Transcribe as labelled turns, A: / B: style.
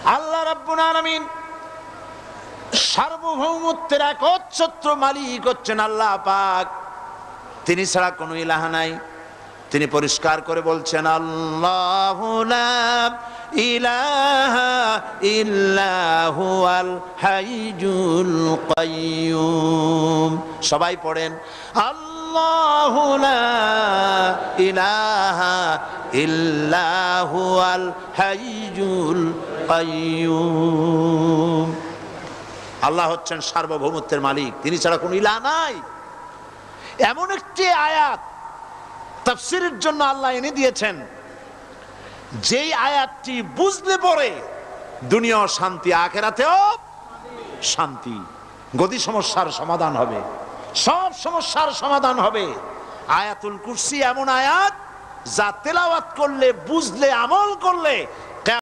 A: আল্লাহ রাব্বুল আলামিন সার্বভৌমত্বের একচ্ছত্র মালিক হচ্ছেন আল্লাহ পাক, তিনি ছাড়া কোনো ইলাহ নাই। তিনি পরিষ্কার করে বলছেন আল্লাহু লা ইলাহা ইল্লা হুয়াল হাইয়ুল কাইয়্যুম। সবাই পড়েন আল্লাহু লা ইলাহা ইল্লা হুয়াল হাইয়ুল কাইয়্যুম। আল্লাহ হচ্ছেন সার্বভৌমত্বের মালিক, তিনি ছাড়া কোনো ইলাহ নাই। এমন একটি আয়াত তাফসীরের জন্য আল্লাহ এনে দিয়েছেন, যেই আয়াতটি বুঝলে পরে দুনিয়াও শান্তি, আখিরাতেও শান্তি। গদি সমস্যার সমাধান হবে, সব সমস্যার সমাধান হবে। আয়াতুল কুরসি এমন আয়াত যা তেলাওয়াত করলে, বুঝলে, আমল করলে